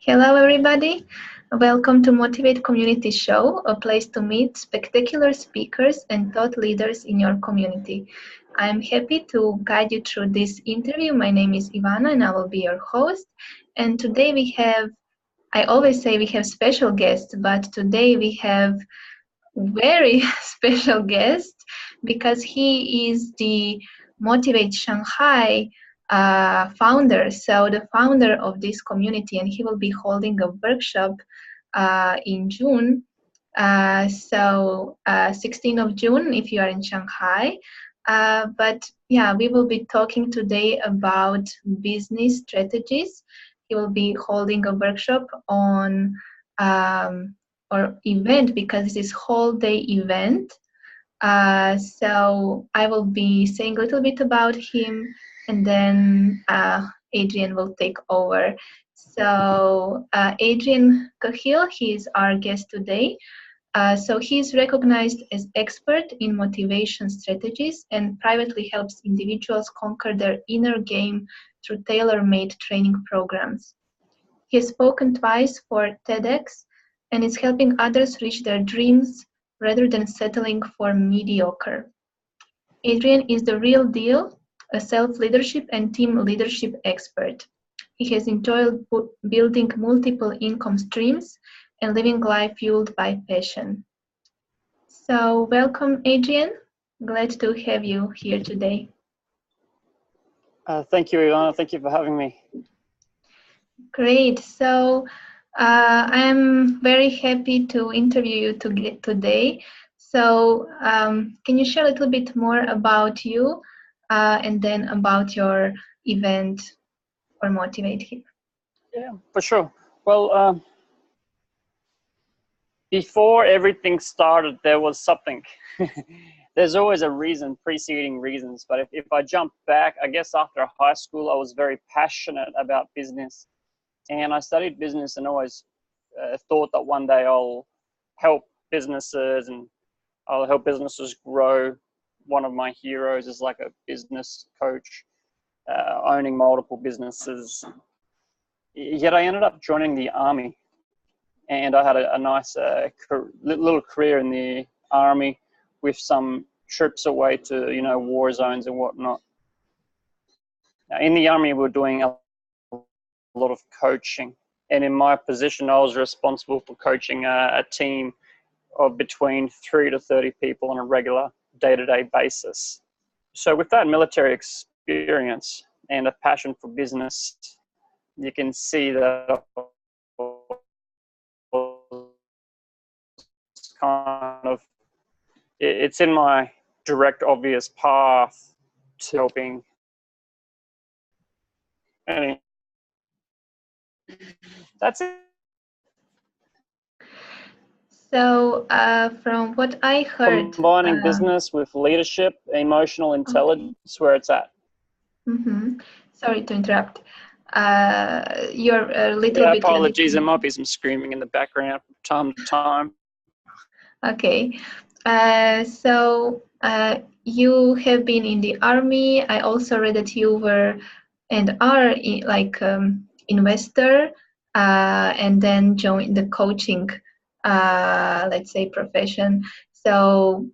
Hello, everybody. Welcome to Motivate Community Show, a place to meet spectacular speakers and thought leaders in your community. I'm happy to guide you through this interview. My name is Ivana, and I will be your host. And today I always say we have special guests, but today we have very special guest because he is the Motivate Shanghai founder, so the founder of this community, and he will be holding a workshop in June. 16th of June if you are in Shanghai. But yeah, we will be talking today about business strategies. He will be holding a workshop on or event because this is whole day event. So I will be saying a little bit about him, and then Adrian will take over. So Adrian Cahill, he is our guest today. So he is recognized as expert in motivation strategies and privately helps individuals conquer their inner game through tailor-made training programs. He has spoken twice for TEDx and is helping others reach their dreams rather than settling for mediocre. Adrian is the real deal, a self-leadership and team leadership expert. He has enjoyed building multiple income streams and living life fueled by passion. So, welcome, Adrian. Glad to have you here today. Thank you, Ivana. Thank you for having me. Great. So, I'm very happy to interview you today. So, can you share a little bit more about you and then about your event or Motivate here? Yeah, for sure. Well, before everything started, there was something. There's always a reason, preceding reasons. But if I jump back, I guess after high school, I was very passionate about business. And I studied business and always thought that one day I'll help businesses and I'll help businesses grow. One of my heroes is like a business coach, owning multiple businesses. Yet I ended up joining the army, and I had a nice little career in the army with some trips away to, war zones and whatnot. Now, in the army, we were doing a lot of coaching, and in my position, I was responsible for coaching a team of between 3 to 30 people on a regular day-to-day basis. So with that military experience and a passion for business, you can see that it's in my direct, obvious path to helping. And that's it. So, from what I heard, combining business with leadership, emotional intelligence, where it's at. Mm-hmm. Sorry to interrupt. You're a little bit. Apologies. There might be some screaming in the background from time to time. Okay. So you have been in the army. I also read that you were and are investor, and then joined the coaching, let's say, profession. So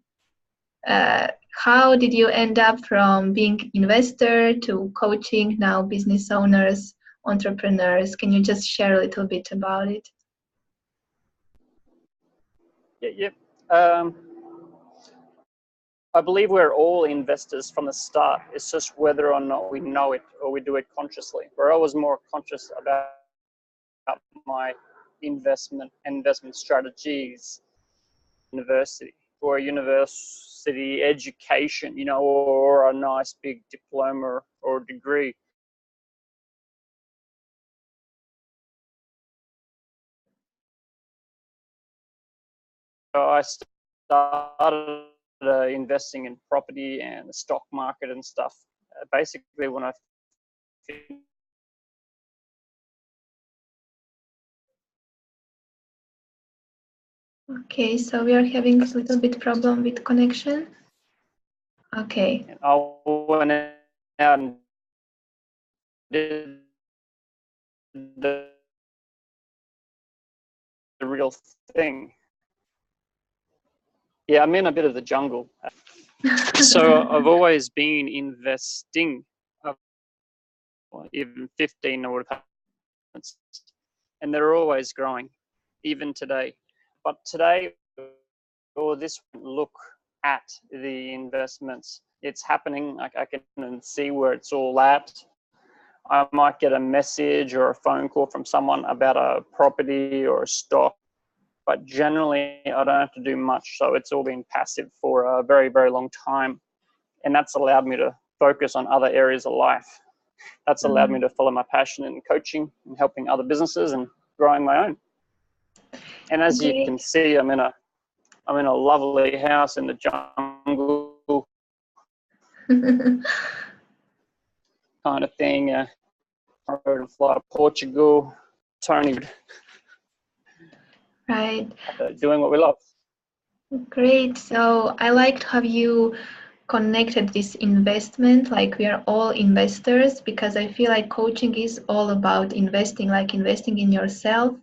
how did you end up from being investor to coaching now business owners, entrepreneurs? Can you just share a little bit about it? Yeah. I believe we're all investors from the start. It's just whether or not we know it or we do it consciously. Where I was more conscious about my investment strategies, university education, or a nice big diploma or degree. So I started investing in property and the stock market and stuff. Basically, when I Okay, so we are having a little bit problem with connection. Okay. And I went out and did the real thing. Yeah, I'm in a bit of the jungle. So I've always been investing, even 15 or whatever, and they're always growing, even today. But today, or this look at the investments, it's happening. Like I can see where it's all at. I might get a message or a phone call from someone about a property or a stock, but generally I don't have to do much. So it's all been passive for a very, very long time. And that's allowed me to focus on other areas of life. That's allowed me to follow my passion in coaching and helping other businesses and growing my own. And as you can see, I'm in a lovely house in the jungle kind of thing. I'm ready to fly to Portugal, Tony, Right. doing what we love. Great. So I liked how you connected this investment, like we are all investors, because I feel like coaching is all about investing, like investing in yourself.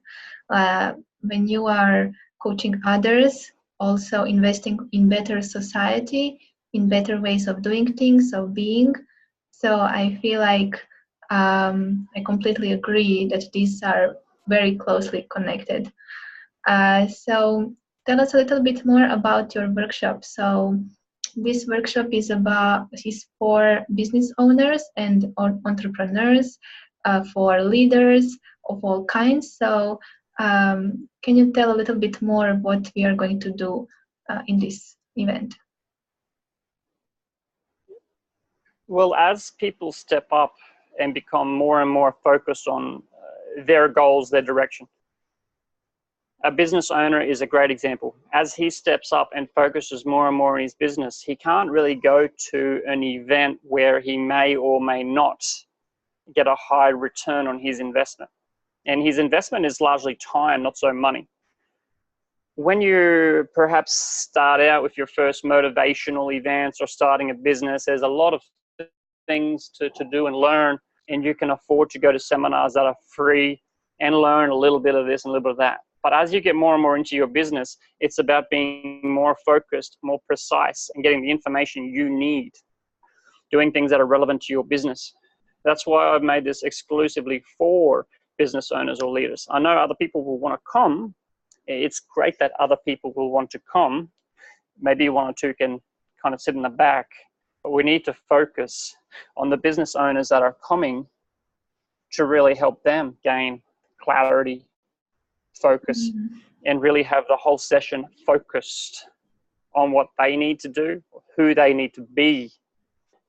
When you are coaching others, also investing in better society, in better ways of doing things, of being. So I feel like I completely agree that these are very closely connected. So tell us a little bit more about your workshop. So this workshop is for business owners and entrepreneurs, for leaders of all kinds. So can you tell a little bit more what we are going to do in this event? Well, as people step up and become more and more focused on their goals, their direction, a business owner is a great example. As he steps up and focuses more and more on his business, he can't really go to an event where he may or may not get a high return on his investment. And his investment is largely time, not so money. When you perhaps start out with your first motivational events or starting a business, there's a lot of things to do and learn, and you can afford to go to seminars that are free and learn a little bit of this and a little bit of that. But as you get more and more into your business, it's about being more focused, more precise, and getting the information you need, doing things that are relevant to your business. That's why I've made this exclusively for business owners or leaders. I know other people will want to come. It's great that other people will want to come. Maybe one or two can kind of sit in the back, but we need to focus on the business owners that are coming to really help them gain clarity, focus, and really have the whole session focused on what they need to do, who they need to be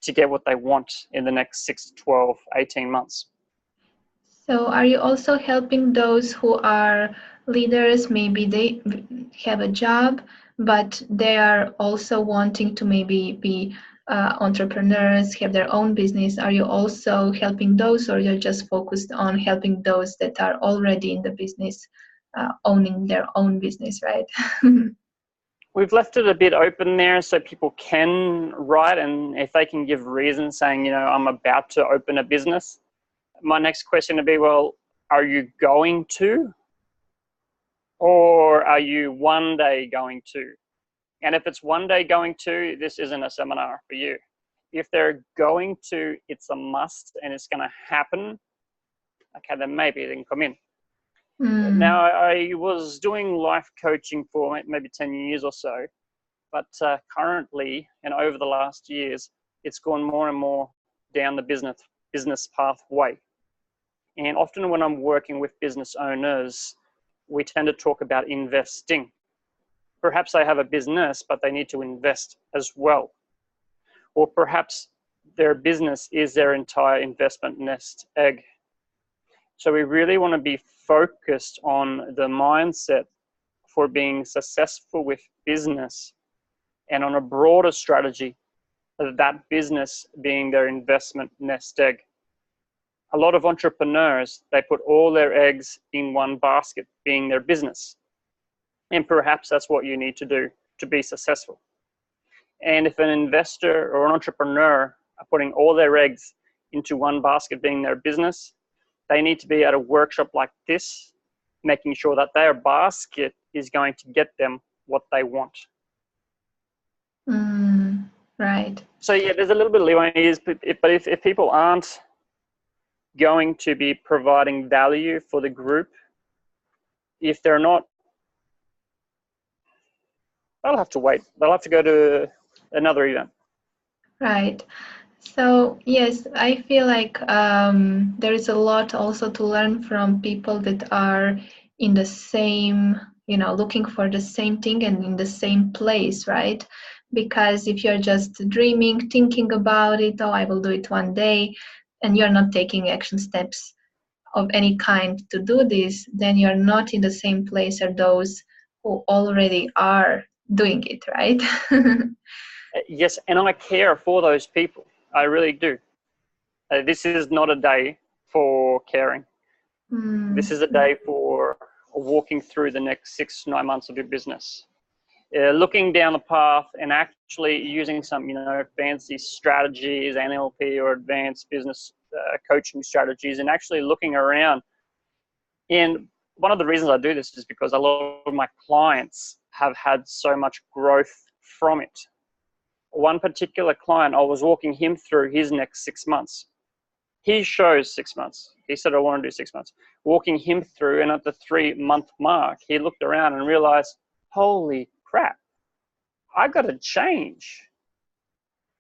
to get what they want in the next 6, 12, 18 months. So are you also helping those who are leaders? Maybe they have a job, but they are also wanting to maybe be entrepreneurs, have their own business. Are you also helping those, or you're just focused on helping those that are already in the business, owning their own business, right? We've left it a bit open there so people can write, and if they can give reasons saying, I'm about to open a business, my next question would be, well, are you going to? Or are you one day going to? And if it's one day going to, this isn't a seminar for you. If they're going to, it's a must and it's going to happen, okay, then maybe they can come in. Now, I was doing life coaching for maybe 10 years or so, but currently and over the last years, it's gone more and more down the business pathway. And often when I'm working with business owners, we tend to talk about investing. Perhaps they have a business, but they need to invest as well. Or perhaps their business is their entire investment nest egg. So we really want to be focused on the mindset for being successful with business and on a broader strategy of that business being their investment nest egg. A lot of entrepreneurs, they put all their eggs in one basket, being their business. And perhaps that's what you need to do to be successful. And if an investor or an entrepreneur are putting all their eggs into one basket, being their business, they need to be at a workshop like this making sure that their basket is going to get them what they want. Right. So yeah, there's a little bit of leeway, but if people aren't going to be providing value for the group, if they're not, they'll have to wait. They'll have to go to another event. Right. So yes, I feel like there is a lot also to learn from people that are in the same, looking for the same thing and in the same place, right? Because if you're just dreaming, thinking about it, oh, I will do it one day, and you're not taking action steps of any kind to do this, then you're not in the same place as those who already are doing it, right? Yes, and I care for those people. I really do. This is not a day for caring. This is a day for walking through the next 6 to 9 months of your business. Looking down the path and actually using some, fancy strategies, NLP or advanced business coaching strategies, and actually looking around. And one of the reasons I do this is because a lot of my clients have had so much growth from it. One particular client, I was walking him through his next 6 months. He shows 6 months. He said, I want to do 6 months. Walking him through, and at the 3-month mark, he looked around and realized, holy crap, I got to change.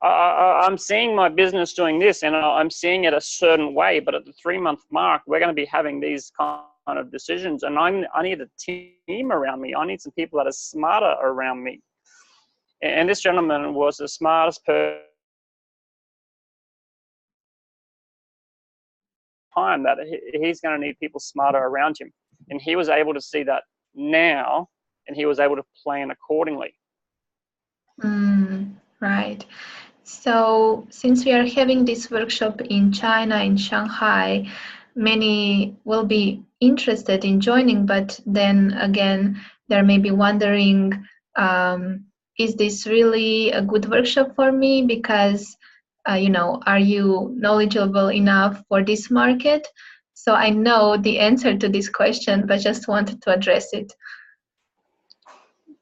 I'm seeing my business doing this, and I'm seeing it a certain way, but at the 3-month mark, we're going to be having these kind of decisions, and I need a team around me. I need some people that are smarter around me. And this gentleman was the smartest person time that he's going to need people smarter around him. And he was able to see that now, and he was able to plan accordingly. Right. So since we are having this workshop in China, in Shanghai, many will be interested in joining, but then again, they may be wondering, is this really a good workshop for me? Because, are you knowledgeable enough for this market? So I know the answer to this question, but just wanted to address it.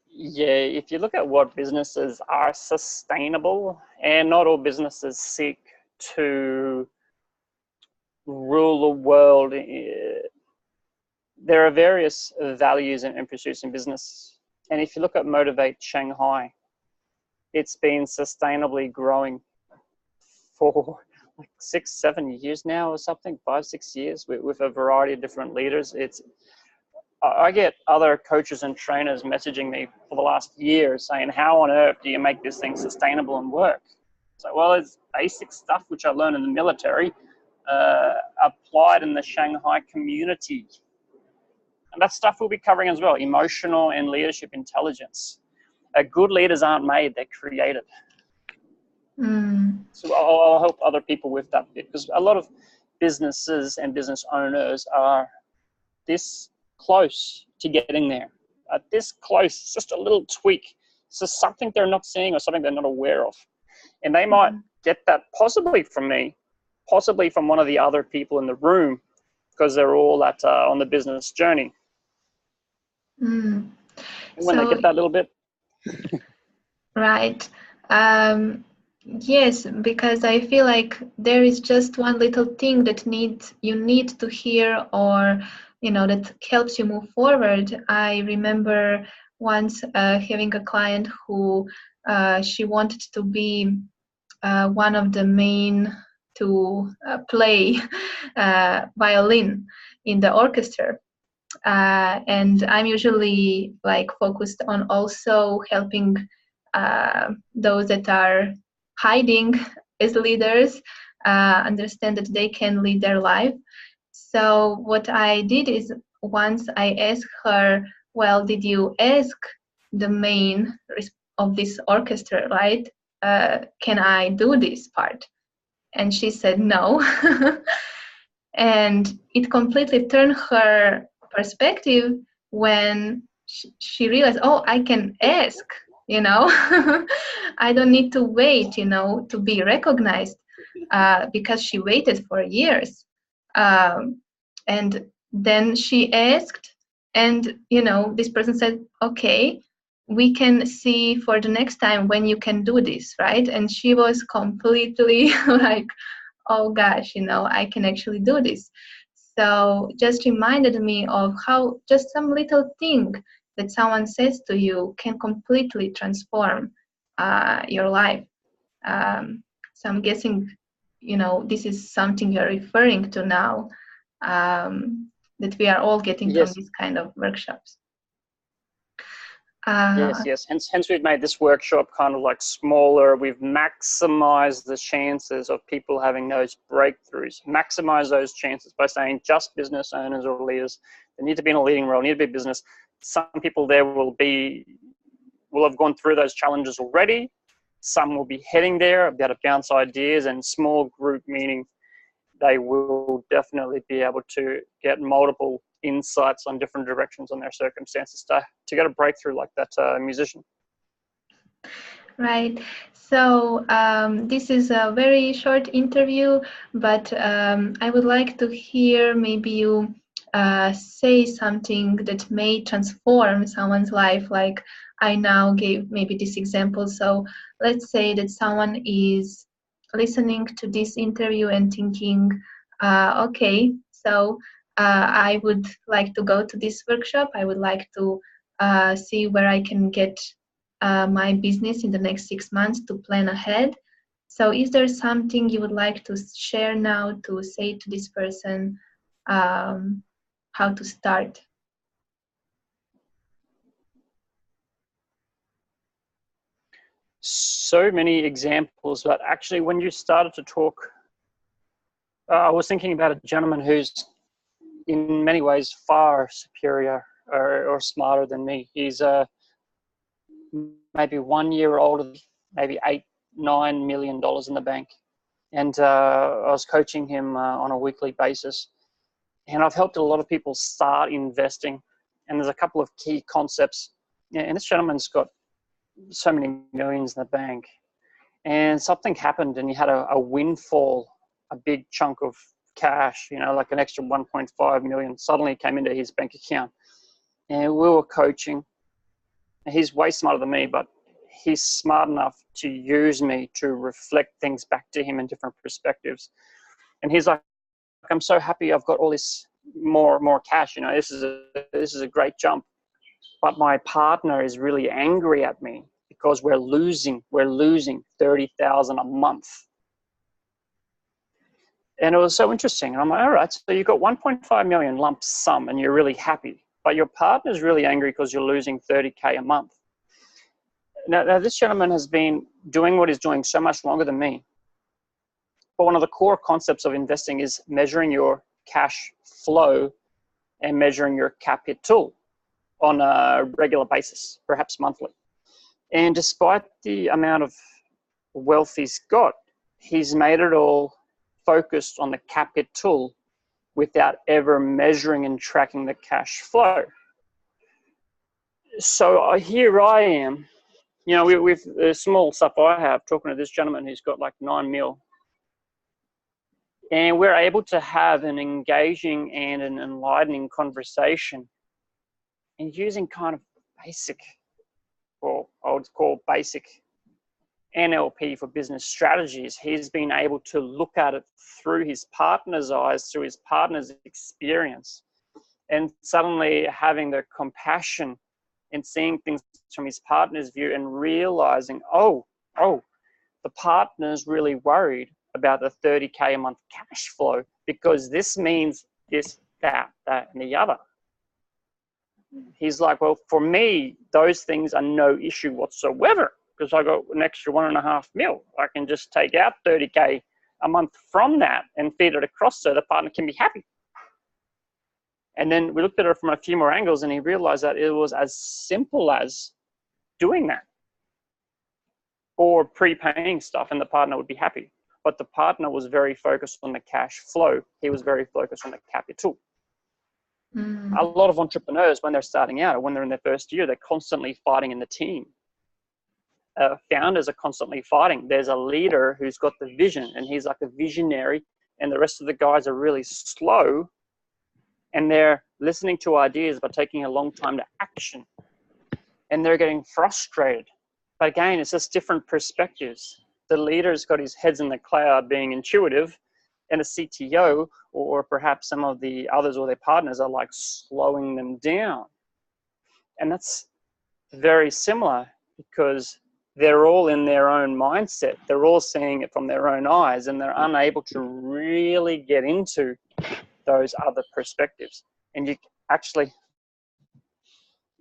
Yeah, if you look at what businesses are sustainable, and not all businesses seek to rule the world, there are various values and pursuits in business. And if you look at Motivate Shanghai, it's been sustainably growing for like 6-7 years now or something, 5-6 years, with a variety of different leaders. I get other coaches and trainers messaging me for the last year saying, how on earth do you make this thing sustainable and work? So, well, it's basic stuff which I learned in the military, applied in the Shanghai community. And that stuff we'll be covering as well, emotional and leadership intelligence. Good leaders aren't made, they're created. So I'll help other people with that, because a lot of businesses and business owners are this close to getting there. This close, it's just a little tweak. It's just something they're not seeing or something they're not aware of. And they might get that possibly from me, possibly from one of the other people in the room, because they're all on the business journey. And when they get that little bit. Right. Yes, because I feel like there is just one little thing that you need to hear, or that helps you move forward. I remember once having a client who she wanted to be one of the main to play violin in the orchestra. And I'm usually like focused on also helping those that are hiding as leaders understand that they can lead their life. So what I did is, once I asked her, well, did you ask the main of this orchestra, right? Can I do this part? And she said no. And it completely turned her perspective when she realized, oh, I can ask, I don't need to wait, to be recognized, because she waited for years. And then she asked, And, this person said, okay, we can see for the next time when you can do this, right? And she was completely like, oh gosh, I can actually do this. So just reminded me of how just some little thing that someone says to you can completely transform your life. So I'm guessing, this is something you're referring to now, that we are all getting from Yes. these kind of workshops. Yes. Hence we've made this workshop kind of like smaller. We've maximized the chances of people having those breakthroughs. Maximize those chances by saying just business owners or leaders. They need to be in a leading role, need to be business. Some people there will have gone through those challenges already. Some will be heading there, be able to bounce ideas, and small group meaning they will definitely be able to get multiple insights on different directions on their circumstances to get a breakthrough like that musician. Right. So this is a very short interview, but I would like to hear maybe you say something that may transform someone's life. Like I now gave maybe this example. So let's say that someone is listening to this interview and thinking, okay, so I would like to go to this workshop. I would like to see where I can get my business in the next 6 months to plan ahead. So is there something you would like to share now to say to this person how to start? So many examples, but actually when you started to talk, I was thinking about a gentleman who's in many ways far superior or smarter than me. He's maybe 1 year older, maybe $8-9 million in the bank. And I was coaching him on a weekly basis. And I've helped a lot of people start investing. And there's a couple of key concepts. And this gentleman's got so many millions in the bank. And something happened and he had a windfall, a big chunk of cash, like an extra 1.5 million suddenly came into his bank account. And we were coaching. He's way smarter than me, but he's smart enough to use me to reflect things back to him in different perspectives. And he's like, I'm so happy I've got all this more cash. This is a great jump. But my partner is really angry at me because we're losing 30,000 a month. And it was so interesting. And I'm like, all right, so you've got 1.5 million lump sum and you're really happy, but your partner's really angry because you're losing 30K a month. Now, this gentleman has been doing what he's doing so much longer than me. But one of the core concepts of investing is measuring your cash flow and measuring your capital on a regular basis, perhaps monthly. And despite the amount of wealth he's got, he's made it all focused on the capital without ever measuring and tracking the cash flow. So here I am, with the small stuff I have, talking to this gentleman who's got like 9 mil. And we're able to have an engaging and an enlightening conversation and using kind of basic, or I would call basic NLP for business strategies. He's been able to look at it through his partner's eyes, through his partner's experience, and suddenly having the compassion and seeing things from his partner's view and realizing, oh, the partner's really worried about the 30K a month cash flow because this means this, that, and the other. He's like, well, for me, those things are no issue whatsoever because I got an extra 1.5 mil. I can just take out 30K a month from that and feed it across so the partner can be happy. And then we looked at it from a few more angles and he realized that it was as simple as doing that or prepaying stuff and the partner would be happy. But the partner was very focused on the cash flow. He was very focused on the capital. A lot of entrepreneurs, when they're starting out or when they're in their first year, they're constantly fighting in the team. Founders are constantly fighting. There's a leader who's got the vision and he's like a visionary and the rest of the guys are really slow and they're listening to ideas but taking a long time to action, and they're getting frustrated. But again, it's just different perspectives. The leader's got his heads in the cloud being intuitive, and a CTO or perhaps some of the others or their partners are like slowing them down. And that's very similar because they're all in their own mindset. They're all seeing it from their own eyes, and they're unable to really get into those other perspectives. And you actually,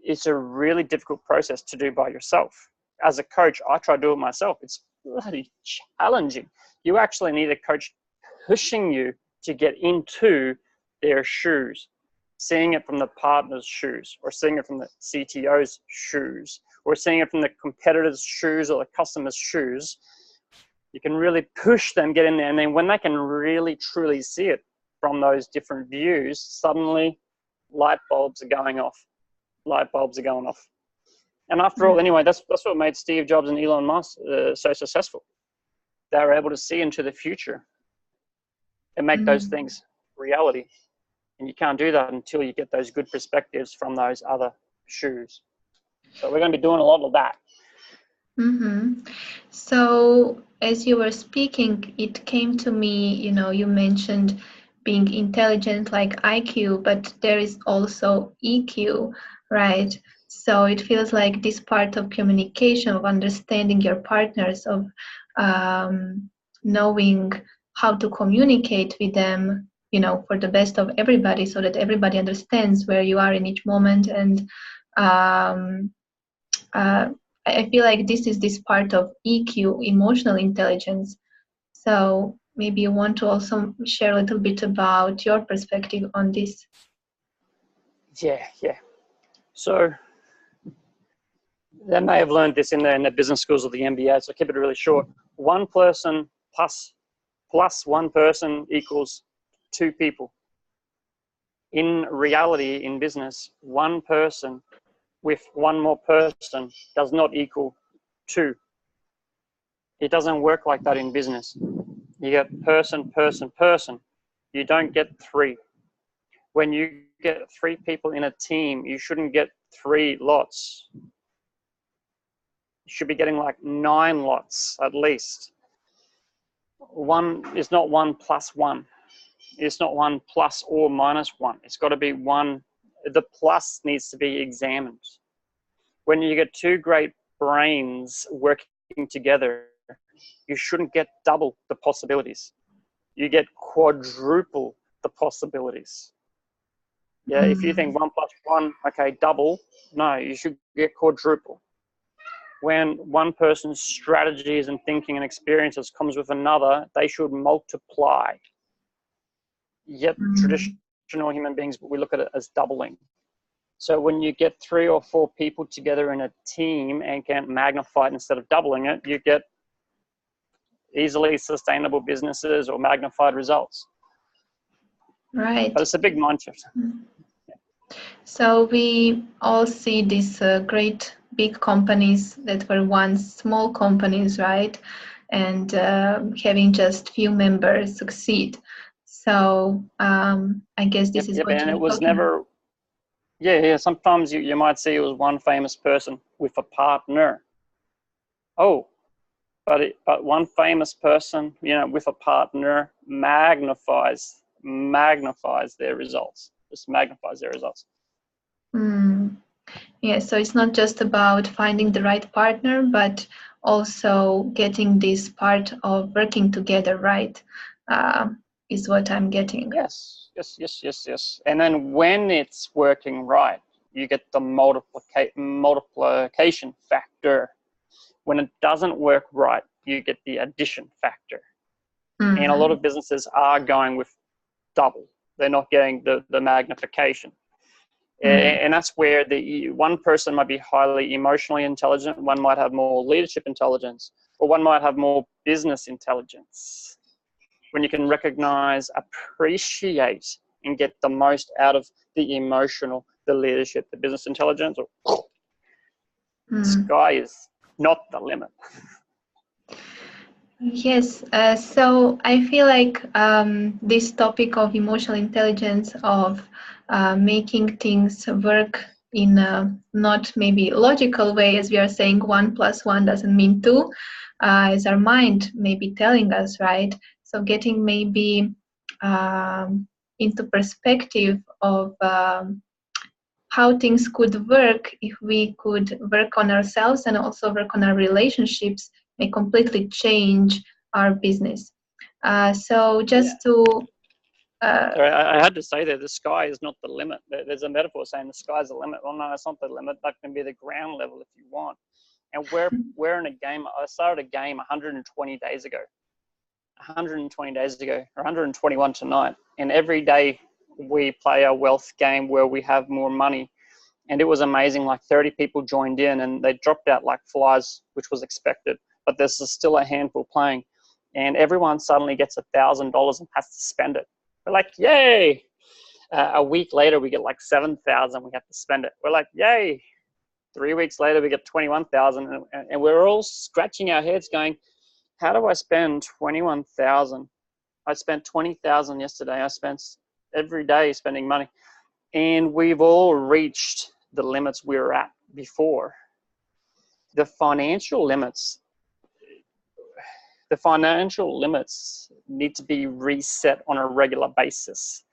it's a really difficult process to do by yourself. As a coach, I try to do it myself. It's bloody challenging. You actually need a coach pushing you to get into their shoes, seeing it from the partner's shoes, or seeing it from the CTO's shoes, or seeing it from the competitor's shoes or the customer's shoes. You can really push them, get in there, and then when they can really truly see it from those different views, suddenly light bulbs are going off. Light bulbs are going off. And after all, anyway, that's what made Steve Jobs and Elon Musk so successful. They were able to see into the future and make those things reality. And you can't do that until you get those good perspectives from those other shoes. So we're going to be doing a lot of that. So as you were speaking, it came to me, you mentioned being intelligent like IQ, but there is also EQ, right? So it feels like this part of communication, of understanding your partners, of knowing how to communicate with them, for the best of everybody, so that everybody understands where you are in each moment. And I feel like this is this part of EQ, emotional intelligence. So maybe you want to also share a little bit about your perspective on this. Yeah. So they may have learned this in the business schools or the MBA, so I'll keep it really short. One person plus one person equals two people. In reality, in business, one person with one more person does not equal two. It doesn't work like that in business. You get person, person, person. You don't get three. When you get three people in a team, you shouldn't get three lots. You should be getting like 9 lots at least. One is not 1 plus 1. It's not 1 plus or minus 1. It's got to be 1. The plus needs to be examined. When you get two great brains working together, you shouldn't get double the possibilities. You get quadruple the possibilities. Yeah, if you think 1 plus 1, okay, double. No, you should get quadruple. When one person's strategies and thinking and experiences comes with another, they should multiply. Yet traditional human beings, we look at it as doubling. So when you get 3 or 4 people together in a team and can magnify it instead of doubling it, you get easily sustainable businesses or magnified results. Right. But it's a big mind shift. So we all see these great big companies that were once small companies, right? And having just few members succeed. So I guess this is what and you're it was talking never. about. Yeah. Sometimes you might see it was one famous person with a partner. Oh, but one famous person, with a partner magnifies their results. Just magnifies their results. Yeah, so it's not just about finding the right partner, but also getting this part of working together, right? Is what I'm getting. Yes. And then when it's working right, you get the multiplication factor. When it doesn't work right, you get the addition factor. And a lot of businesses are going with double. They're not getting the magnification. And that's where the one person might be highly emotionally intelligent, one might have more leadership intelligence, or one might have more business intelligence. When you can recognize, appreciate, and get the most out of the emotional, the leadership, the business intelligence, sky is not the limit. Yes, so I feel like this topic of emotional intelligence, of making things work in a not maybe logical way, as we are saying 1 + 1 doesn't mean 2, as our mind may be telling us, right? So getting maybe into perspective of how things could work if we could work on ourselves and also work on our relationships may completely change our business. So just to Sorry, I had to say there, the sky is not the limit. There's a metaphor saying the sky's the limit. Well, no, it's not the limit. That can be the ground level if you want. And we're in a game. I started a game 120 days ago. 120 days ago, or 121 tonight. And every day we play a wealth game where we have more money. And it was amazing. Like 30 people joined in and they dropped out like flies, which was expected. But there's still a handful playing. And everyone suddenly gets $1,000 and has to spend it. We're like, yay. A week later, we get like 7,000. We have to spend it. We're like, yay. 3 weeks later, we get 21,000. And we're all scratching our heads going, how do I spend 21,000? I spent 20,000 yesterday. I spent every day spending money. And we've all reached the limits we were at before. The financial limits need to be reset on a regular basis.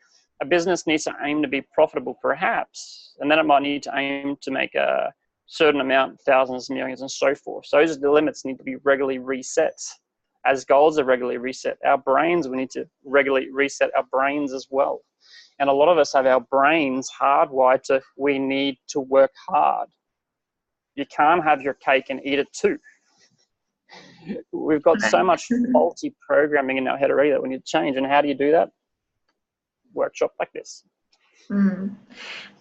A business needs to aim to be profitable, perhaps, and then it might need to aim to make a certain amount, thousands, millions, and so forth. So those limits need to be regularly reset. As goals are regularly reset, our brains, we need to regularly reset our brains as well. And a lot of us have our brains hardwired to, we need to work hard. You can't have your cake and eat it too. We've got so much faulty programming in our head already that we need to change. And how do you do that? Workshop like this.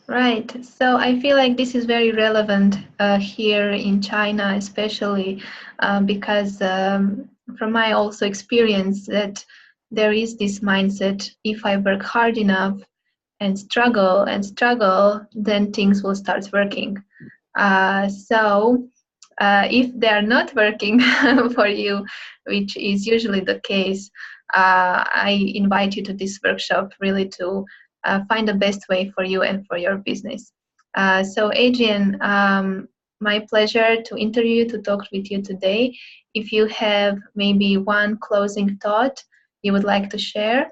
Right. So I feel like this is very relevant here in China, especially because from my also experience that there is this mindset, if I work hard enough and struggle, then things will start working. So if they are not working for you, which is usually the case, I invite you to this workshop really to find the best way for you and for your business. So Adrian, my pleasure to interview you, to talk with you today. If you have maybe one closing thought you would like to share,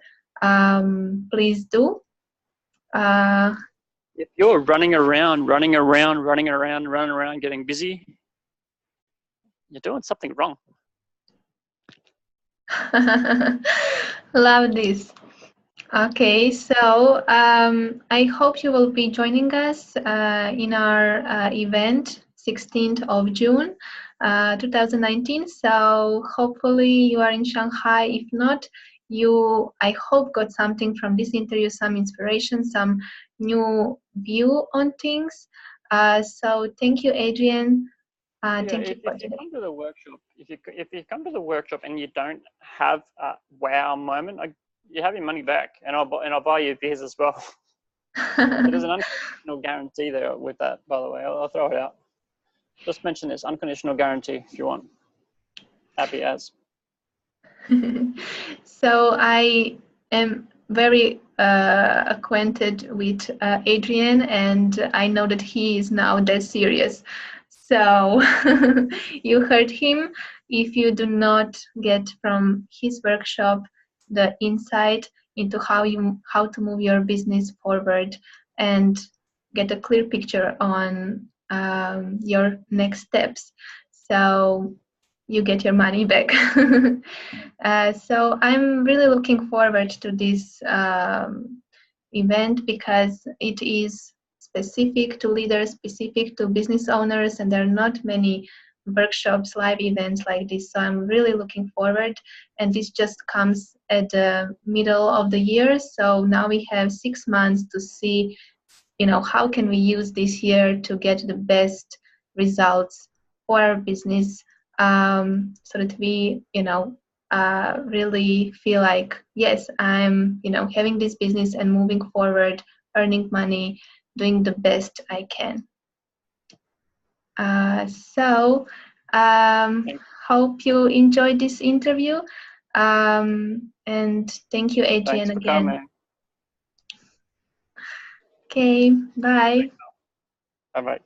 please do. If you're running around, getting busy, you're doing something wrong. Love this. Okay, so I hope you will be joining us in our event 16th of June 2019. So hopefully you are in Shanghai. If not, you, I hope, got something from this interview, some inspiration, some new view on things. So thank you, Adrian. Thank you for today. Come to the workshop, if you come to the workshop and you don't have a wow moment, you have your money back, and I'll buy you beers as well. There's an unconditional guarantee there with that, by the way. I'll throw it out. Just mention this unconditional guarantee if you want. Happy as. So I am very acquainted with Adrian, and I know that he is now dead serious. So you heard him. If you do not get from his workshop the insight into how to move your business forward and get a clear picture on your next steps, so you get your money back. So I'm really looking forward to this event because it is specific to leaders, specific to business owners, and there are not many workshops, live events like this. So I'm really looking forward, and this just comes at the middle of the year. So now we have 6 months to see, how can we use this year to get the best results for our business, so that we, really feel like, yes, I'm, having this business and moving forward, earning money, doing the best I can. So hope you enjoyed this interview, and thank you, Adrian, again. Coming. Okay, bye. Bye bye.